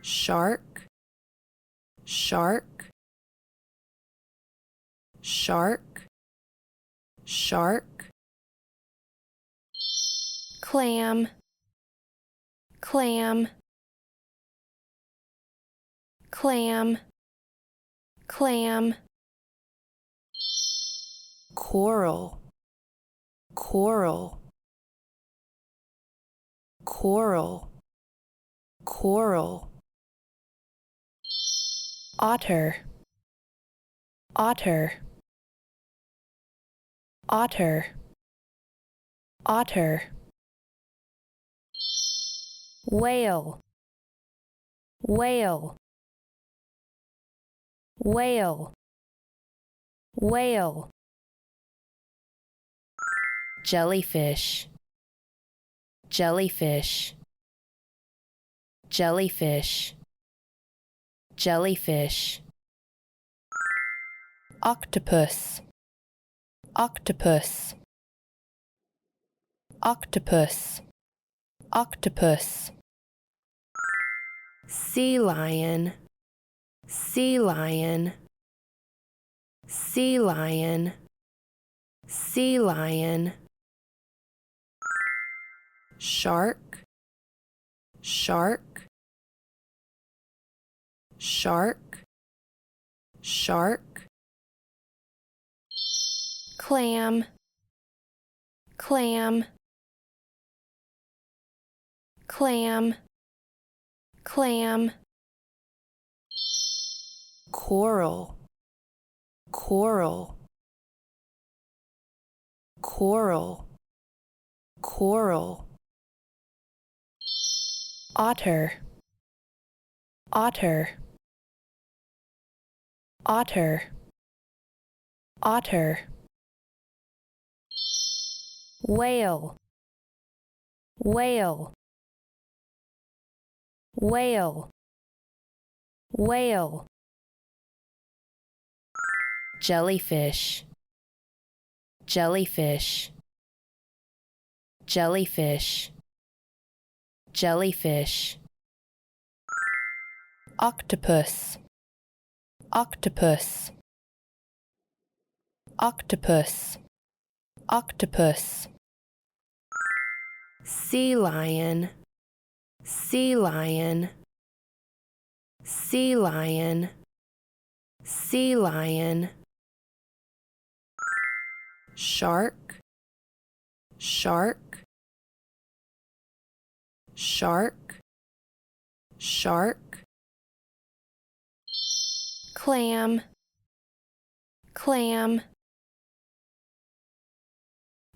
shark, shark, shark, shark, clam, clam, clam, clam, coral, coral, coral, coral, otter, otter, otter, otter, whale, whale, whale, whale, jellyfish, jellyfish, jellyfish, jellyfish, octopus, octopus, octopus, octopus, sea lion, sea lion, sea lion, sea lion, shark, shark, shark, shark, clam, clam, clam, clam, coral, coral, coral, coral, otter, otter, otter, otter, whale, whale, whale, whale, jellyfish, jellyfish, jellyfish, jellyfish, octopus, octopus, octopus, octopus, sea lion, sea lion, sea lion, sea lion, shark, shark, shark, shark, clam, clam,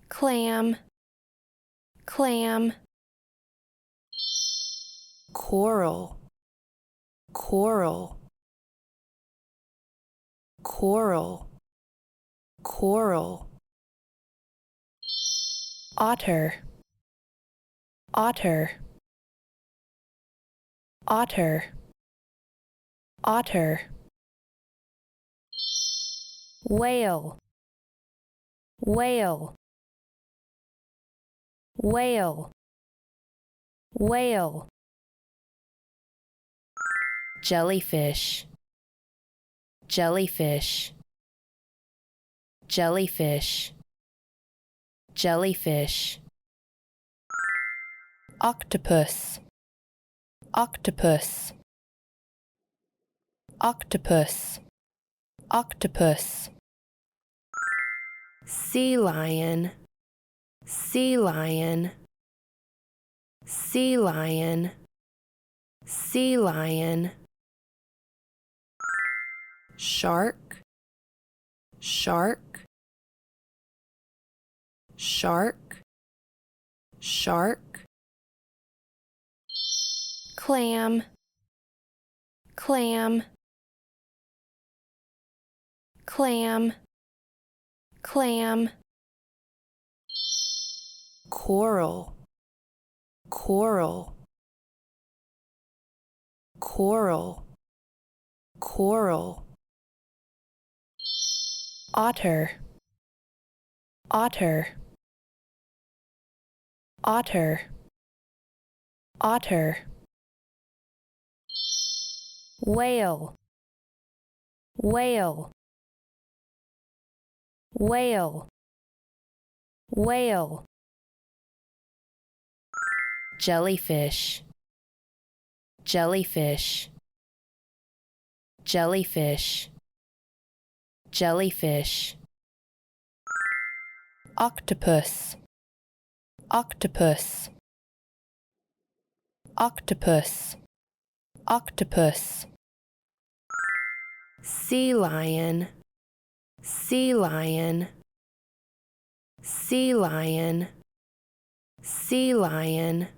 clam, clam, coral, coral, coral, coral, otter, otter, otter, otter, whale, whale, whale, whale, jellyfish, jellyfish, jellyfish, jellyfish, octopus, octopus, octopus, octopus, sea lion, sea lion, sea lion, sea lion, shark, shark, shark, shark, clam, clam, clam, clam, coral, coral, coral, coral, otter, otter, otter, otter, whale, whale, whale, whale. Jellyfish, jellyfish, jellyfish, jellyfish. Octopus, octopus, octopus, octopus. Sea lion, sea lion, sea lion, sea lion.